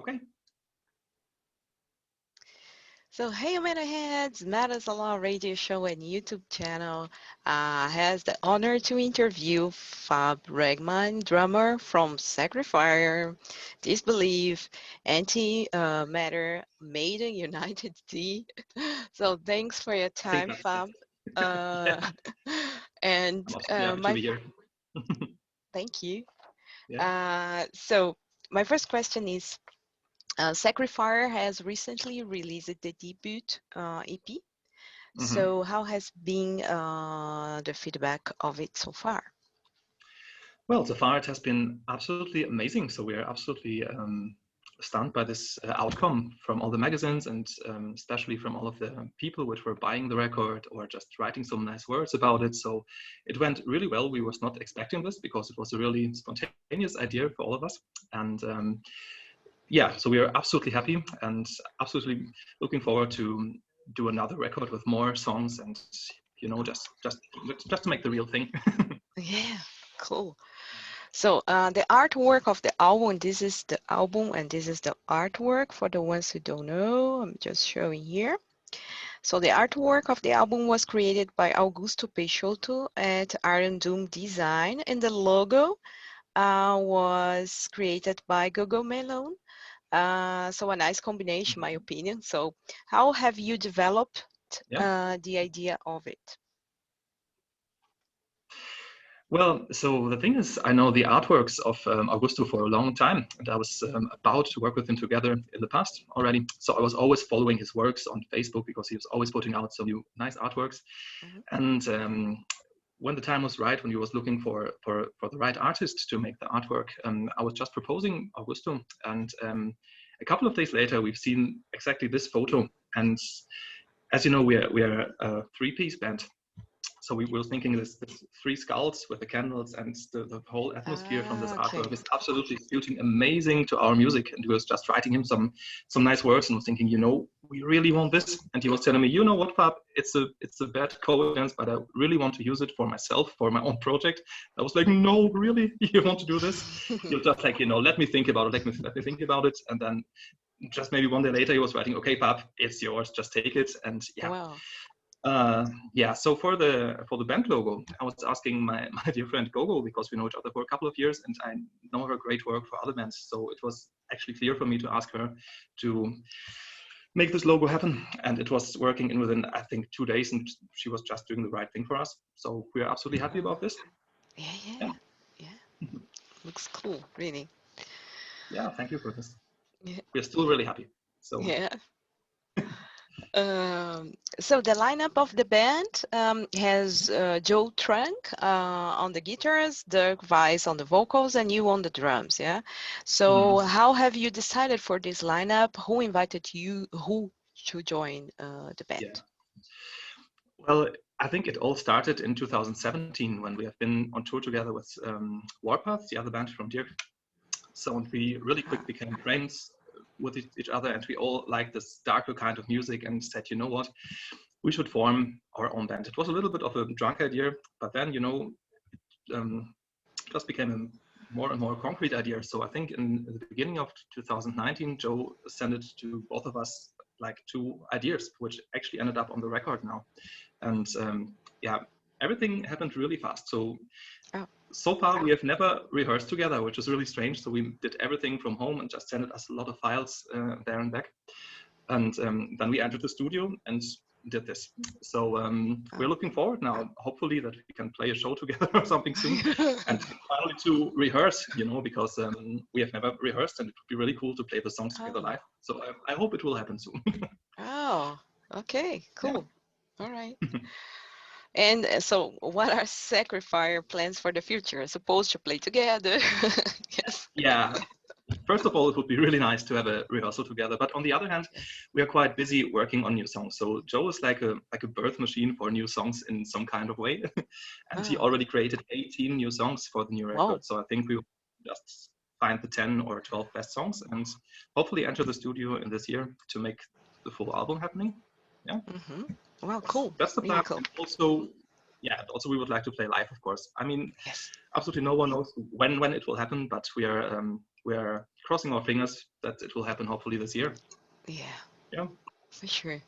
Okay. So, hey, Heads, Matters a Law radio show and YouTube channel has the honor to interview Fab Regmann, drummer from SACRIFIRE, DISBELIEF, ANTIMATTER, Maiden, United D. So, thanks for your I think time, that's it. Fab. Yeah, Uh, and I'm absolutely happy to my be here. thank you. Yeah. So, my first question is, SACRIFIRE has recently released the debut EP. Hmm. So how has been the feedback of it so far? Well, so far it has been absolutely amazing. So we are absolutely stunned by this outcome from all the magazines and especially from all of the people which were buying the record or just writing some nice words about it. So it went really well. We was not expecting this because it was a really spontaneous idea for all of us. And yeah, so we are absolutely happy and absolutely looking forward to do another record with more songs and just to make the real thing. Yeah, cool. So the artwork of the album, this is the album and this is the artwork for the ones who don't know. I'm just showing here. So the artwork of the album was created by Augusto Peixoto at Iron Doom Design, and the logo was created by Gogo Melon. So a nice combination, my opinion. So how have you developed Yeah. the idea of it? Well, so the thing is, I know the artworks of Augusto for a long time, and I was about to work with him together in the past already. So I was always following his works on Facebook because he was always putting out some new nice artworks. Mhm. And when the time was right, when he was looking for the right artist to make the artwork, I was just proposing Augusto. And a couple of days later, we've seen exactly this photo. And as you know, we are a three-piece band. So we were thinking this three skulls with the candles and the whole atmosphere from this Okay. artwork is absolutely suiting amazing to our music. And we was just writing him some nice words and was thinking, we really want this. And he was telling me, you know what, Fab, it's a bad coincidence, but I really want to use it for myself, for my own project. I was like, no, really, you want to do this? He was just like, let me think about it. Let me think about it. And then just maybe one day later, he was writing, okay, Fab, it's yours, just take it. And yeah. Wow. Yeah, so for the band logo, I was asking my dear friend Gogo because we know each other for a couple of years and I know her great work for other bands. So it was actually clear for me to ask her to make this logo happen. And it was working in within, I think, 2 days, and she was just doing the right thing for us. So we are absolutely happy Oh, about this. yeah, Yeah. yeah, yeah. Looks cool, really. Yeah, thank you for this. Yeah, We're still really happy. So yeah. So the lineup of the band has Joe Trank on the guitars, Dirk Weiss on the vocals, and you on the drums. Yeah. So mhm. how have you decided for this lineup? Who invited you? Who to join the Yeah. band? Well, I think it all started in 2017 when we have been on tour together with Warpath, the other band from Dirk. So and we really quick Ah, became friends with each other, and we all liked this darker kind of music and said, you know what, we should form our own band. It was a little bit of a drunk idea, but then um, just became a more and more concrete idea. So I think in the beginning of 2019, Joe sent it to both of us like two ideas, which actually ended up on the record now. And yeah, everything happened really fast. oh, So far we have never rehearsed together, which is really strange. So we did everything from home and just sent us a lot of files there and back. And then we entered the studio and did this. So we're looking forward now, hopefully that we can play a show together or something soon, and finally to rehearse, because we have never rehearsed, and it would be really cool to play the songs together oh, live. So I hope it will happen soon. oh. Okay, Yeah. cool. All right. And so, what are SACRIFIRE plans for the future? Supposed to play together? Yes. Yeah. First of all, it would be really nice to have a rehearsal together. But on the other hand, Yes. we are quite busy working on new songs. So Joe is like a birth machine for new songs in some kind of way, and he Oh, already created 18 new songs for the new wow. record. So I think we will just find the 10 or 12 best songs and hopefully enter the studio in this year to make the full album happening. Yeah, Mm-hmm. Wow, cool. that's the Really plan. cool. And also, yeah, also we would like to play live, of course. I mean, Yes. absolutely no one knows when it will happen, but we are we're crossing our fingers that it will happen hopefully this year. Yeah. Yeah. For sure.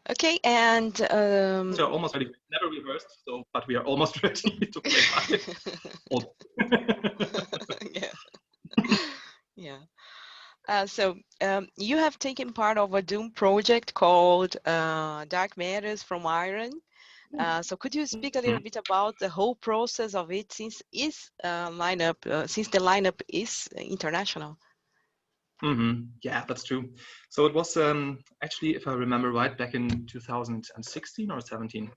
Okay, and So almost ready. Never rehearsed, so but we are almost ready to play live. yeah. Yeah. So you have taken part of a Doom project called Dark Matters from Iron. So could you speak a little bit about the whole process of it, since the lineup is international? Yeah, that's true. So it was actually, if I remember right, back in 2016 or 17.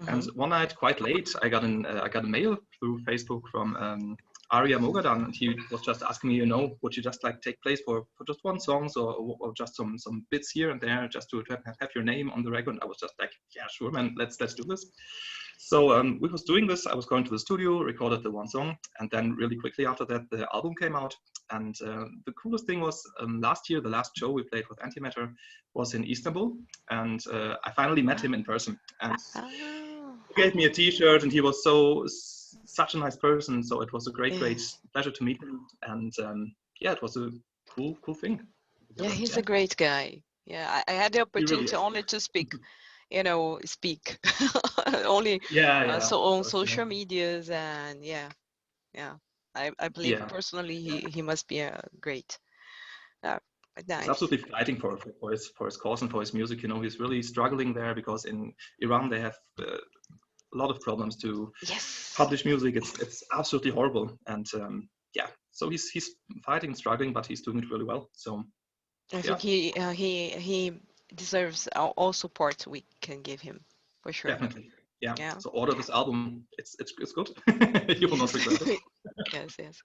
And one night, quite late, I got a mail through Facebook from Arya Mogadan, and he was just asking me, you know, would you just like take place for just one song, or just some bits here and there, just to have your name on the record? And I was just like, yeah, sure, man, let's do this. So we was doing this. I was going to the studio, recorded the one song, and then really quickly after that, the album came out. And the coolest thing was last year, the last show we played with Antimatter was in Istanbul, and I finally met him in person. And he gave me a T-shirt, and he was such a nice person. So it was a great pleasure to meet him, and yeah, it was a cool thing. Yeah, he's a great guy. Yeah, I had the opportunity only to speak. You know, speak only so on social medias, and yeah, I believe personally he must be a great. Nice. He's absolutely fighting for his cause and for his music. You know, he's really struggling there because in Iran they have a lot of problems to publish music. It's absolutely horrible, and yeah, so he's fighting, struggling, but he's doing it really well. So I think he deserves all support we can give him, for sure. Definitely, yeah. So order this album. It's good. You will not regret it. Yes.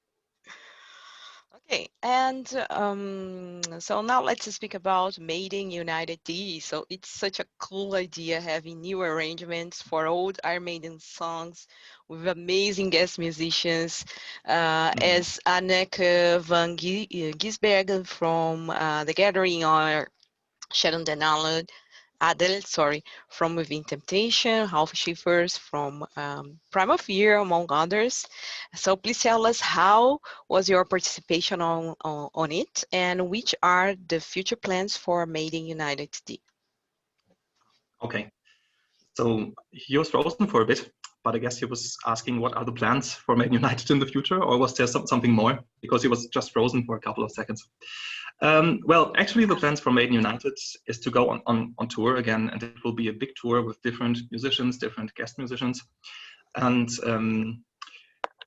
Okay, and so now let's speak about Maiden United D. So it's such a cool idea having new arrangements for old Iron Maiden songs with amazing guest musicians, as Anneke van Gisbergen from The Gathering, or Sharon Den Adel, from Within Temptation, Ralph Schiffers from Primal Fear, among others. So please tell us, how was your participation on it, and which are the future plans for Maiden United D? Okay, so he was frozen for a bit, but I guess he was asking what are the plans for Maiden United in the future, or was there something more? Because he was just frozen for a couple of seconds. Well, actually, the plans for Maiden United is to go on tour again, and it will be a big tour with different musicians, different guest musicians. And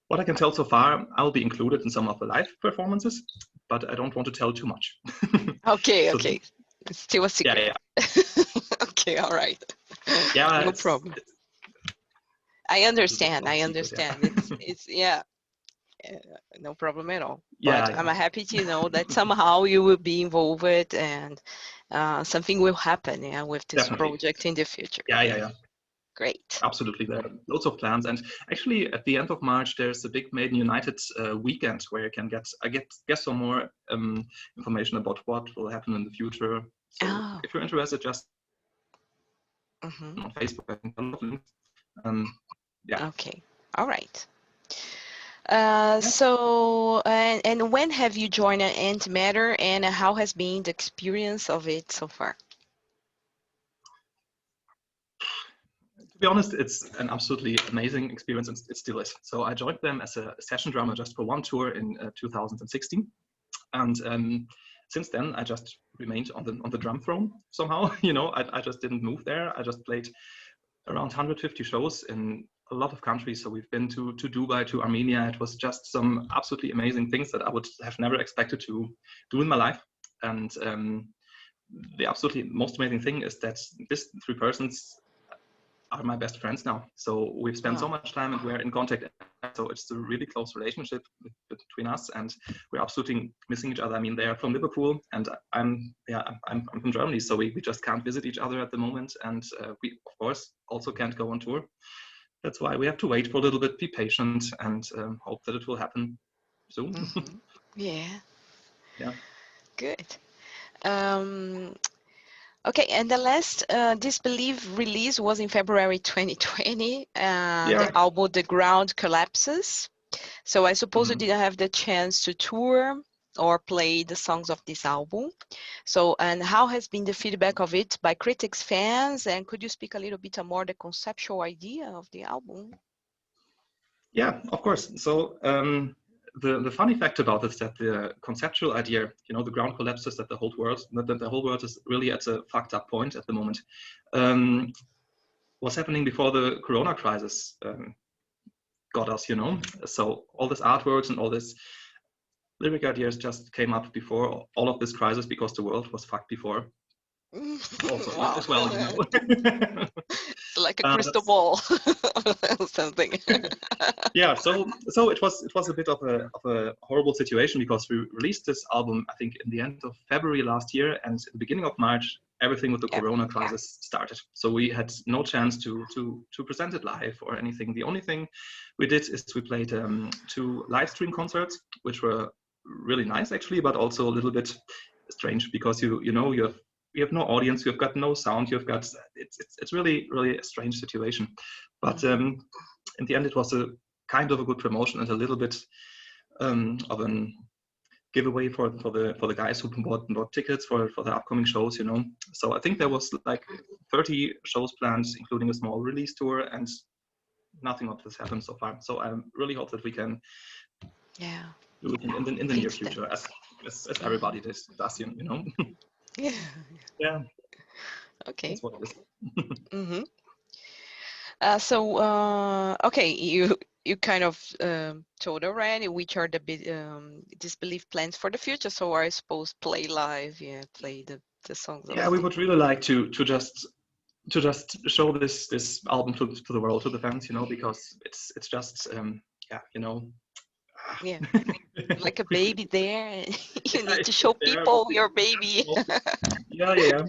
what I can tell so far, I'll be included in some of the live performances, but I don't want to tell too much. Okay, still a secret. Yeah. Okay, all right. Yeah, no problem. I understand. It's no problem at all. But I'm happy to know that somehow you will be involved, and something will happen with this project in the future. Yeah. Great. Absolutely, there are loads of plans, and actually at the end of March there's a big Maiden United weekend where you can get some more information about what will happen in the future. So if you're interested, just on Facebook. Yeah. Okay. All right. So, and when have you joined Antimatter, and how has been the experience of it so far? To be honest, it's an absolutely amazing experience, and it still is. So I joined them as a session drummer just for one tour in 2016, and since then I just remained on the drum throne somehow. You know, I just didn't move there. I just played around 150 shows in a lot of countries. So we've been to Dubai, to Armenia. It was just some absolutely amazing things that I would have never expected to do in my life. And the absolutely most amazing thing is that these three persons are my best friends now. So we've spent so much time and we're in contact. So it's a really close relationship between us, and we're absolutely missing each other. I mean, they are from Liverpool and I'm from Germany. So we just can't visit each other at the moment. And we, of course, also can't go on tour. That's why we have to wait for a little bit, be patient, and hope that it will happen soon. Yeah. Good. Okay, and the last Disbelief release was in February 2020. The album The Ground Collapses. So I suppose you Mhm. didn't have the chance to tour or play the songs of this album. So, and how has been the feedback of it by critics, fans, and could you speak a little bit more the conceptual idea of the album? Yeah, of course. So the funny fact about it is that the conceptual idea, you know, the ground collapses, that the whole world is really at a fucked up point at the moment, um, was happening before the Corona crisis got us, you know. So all this artworks and all this lyric ideas just came up before all of this crisis because the world was fucked before. Also Wow. as well, you know. It's like a crystal That's ball or something. yeah, so it was a bit of a horrible situation because we released this album I think in the end of February last year, and at the beginning of March everything with the Yeah. Corona crisis started. So we had no chance to present it live or anything. The only thing we did is we played 2 live stream concerts, which were really nice actually, but also a little bit strange because you know you have no audience, you've got no sound, you've got it's really a strange situation. But in the end, it was a kind of a good promotion and a little bit of an giveaway for the guys who bought tickets for the upcoming shows, you know. So I think there was like 30 shows planned, including a small release tour, and nothing of this happened so far. So I really hope that we can Yeah. do it in the near Fix them. future, as everybody does, you know. Yeah. Yeah, Okay. that's what it is. Mm-hmm. Okay, you kind of told already which are the disbelief plans for the future. So I suppose play live, yeah, play the songs of Yeah, we the. would really like to just show this album to the world, to the fans, you know, because it's just yeah, you know. Yeah, like a We baby there. You yeah, need to show it's there, but people we your can't baby. promote it. Yeah.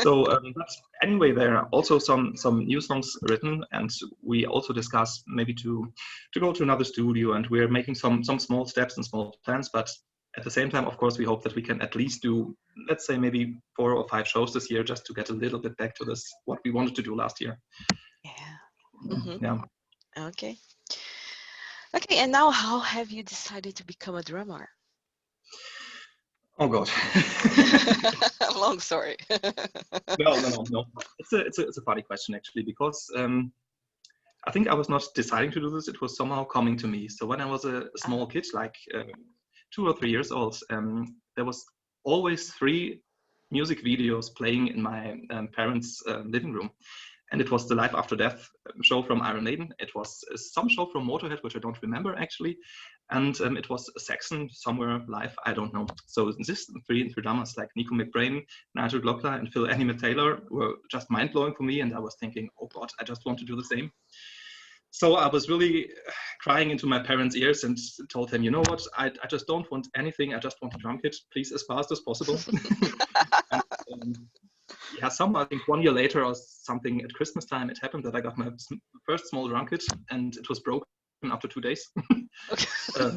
So, but anyway, there are also some new songs written, and we also discuss maybe to go to another studio, and we're making some small steps and small plans. But at the same time, of course, we hope that we can at least do, let's say, maybe 4 or 5 shows this year, just to get a little bit back to this what we wanted to do last year. Yeah. Mm-hmm. Yeah. Okay. Okay, and now how have you decided to become a drummer? Oh God. Long story. No. It's a funny question actually, because I think I was not deciding to do this. It was somehow coming to me. So when I was a Ah, small kid, like 2 or 3 years old, there was always 3 music videos playing in my parents' living room. And it was the Life After Death show from Iron Maiden. It was some show from Motorhead, which I don't remember actually. And it was a Saxon somewhere live, I don't know. So this three drummers like Nico McBrain, Nigel Glockler, and Phil Animate Taylor were just mind-blowing for me. And I was thinking, oh God, I just want to do the same. So I was really crying into my parents' ears and told them, you know what, I just don't want anything. I just want a drum kit, please, as fast as possible. And yeah, I think 1 year later or something at Christmas time, it happened that I got my first small drum kit, and it was broken after 2 days. okay.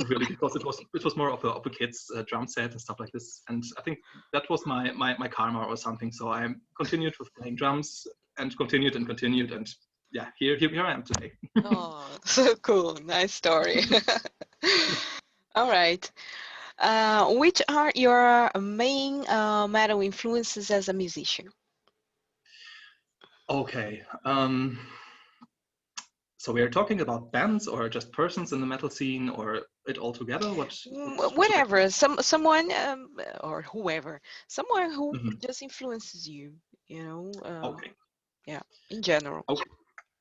Really, because it was more of a kid's drum set and stuff like this. And I think that was my karma or something. So I continued with playing drums and continued, and yeah, here I am today. Oh, so cool. Nice story. All right. Which are your main metal influences as a musician? Okay. So we are talking about bands or just persons in the metal scene, or it all together? What should I? Whatever, someone or whoever, someone who Mhm. just influences you, you know, Okay. yeah, in general.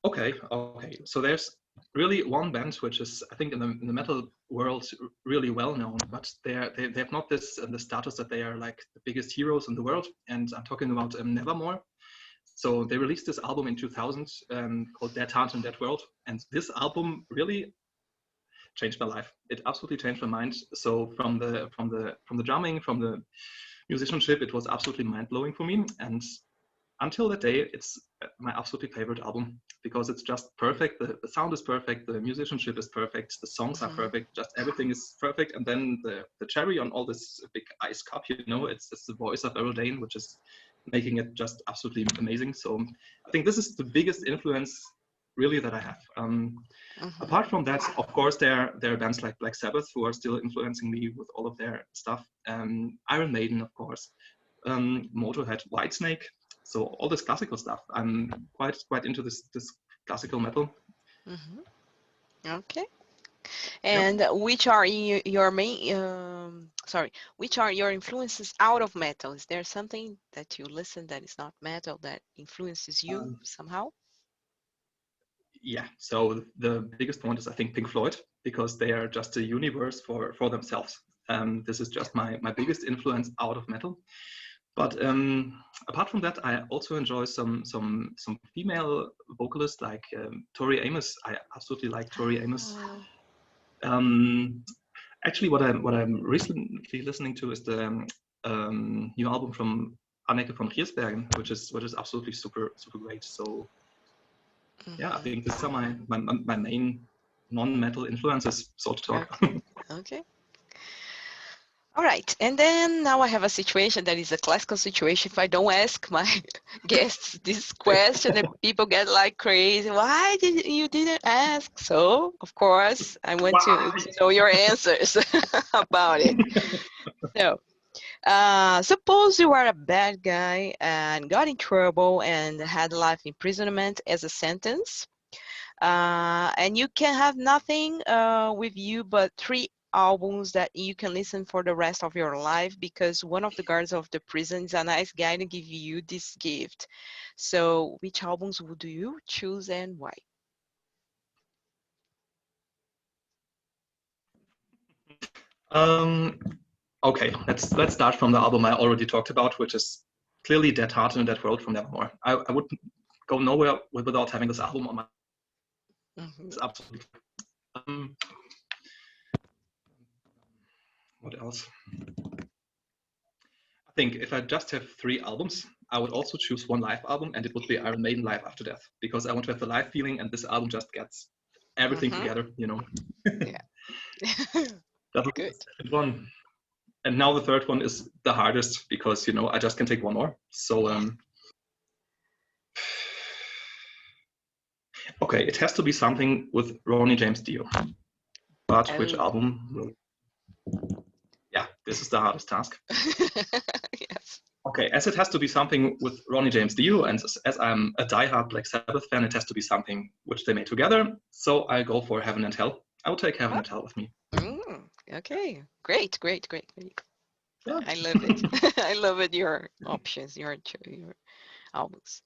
Okay. So there's really one band which is, I think, in the metal world really well known, but they have not the status that they are like the biggest heroes in the world. And I'm talking about Nevermore. So they released this album in 2000 called Dead Heart and Dead World, and this album really changed my life. It absolutely changed my mind. So from the drumming, from the musicianship, it was absolutely mind blowing for me. And until that day, it's my absolutely favorite album because it's just perfect. The sound is perfect. The musicianship is perfect. The songs are Mhm. perfect. Just everything is perfect. And then the cherry on all this big ice cup, you know, it's the voice of Errol Dane, which is making it just absolutely amazing. So I think this is the biggest influence really that I have. Apart from that, of course, there are bands like Black Sabbath who are still influencing me with all of their stuff. Iron Maiden, of course, Motorhead, Whitesnake. So all this classical stuff. I'm quite into this classical metal. Okay. And which are your main? Which are your influences out of metal? Is there something that you listen that is not metal that influences you somehow? Yeah. So the biggest one is, I think, Pink Floyd, because they are just a universe for themselves. This is just my biggest influence out of metal. But apart from that, I also enjoy some female vocalists like Tori Amos. I absolutely like Tori Amos. Actually, what I'm recently listening to is the new album from Anneke von Giersbergen, which is absolutely super great. So yeah, I think these are my main non-metal influences, so to talk. Okay. All right, and then now I have a situation that is a classical situation. If I don't ask my guests this question, and people get like crazy. Why didn't ask? So of course I want to know your answers about it. So suppose you are a bad guy and got in trouble and had life imprisonment as a sentence, and you can have nothing with you but 3 albums that you can listen for the rest of your life, because one of the guards of the prison is a nice guy to give you this gift. So which albums would you choose and why? Okay, let's start from the album I already talked about, which is clearly Dead Heart in a Dead World from Nevermore. I would go nowhere without having this album on my. It's absolutely. What else? I think if I just have 3 albums, I would also choose 1 live album, and it would be Iron Maiden Live After Death, because I want to have the live feeling, and this album just gets everything together, you know. Yeah. That would be the second one. And now the third one is the hardest, because, you know, I just can take 1 more. So, okay, it has to be something with Ronnie James Dio. But which album will... Yeah, this is the hardest task. Yes. Okay, as it has to be something with Ronnie James Dio, and as I'm a diehard Black Sabbath fan, it has to be something which they made together. So I go for Heaven and Hell. I will take Heaven and Hell with me. Okay, great. Yeah. I love it. I love it. Your options, your albums.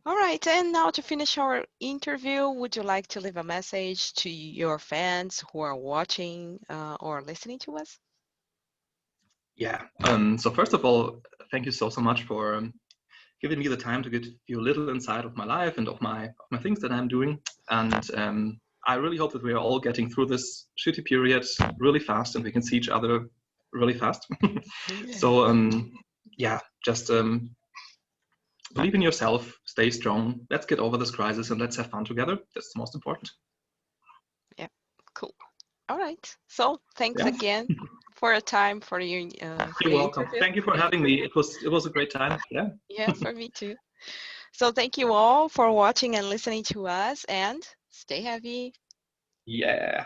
All right, and now to finish our interview, would you like to leave a message to your fans who are watching or listening to us? Yeah. So first of all, thank you so much for giving me the time to give you a little insight of my life and of my things that I'm doing. And I really hope that we are all getting through this shitty period really fast, and we can see each other really fast. So yeah, just believe in yourself, stay strong. Let's get over this crisis and let's have fun together. That's the most important. Yeah, cool. All right. So thanks again for your time, for your You're welcome. Thank you for having me. It was a great time. Yeah. Yeah, for me too. So thank you all for watching and listening to us, and stay heavy. Yeah.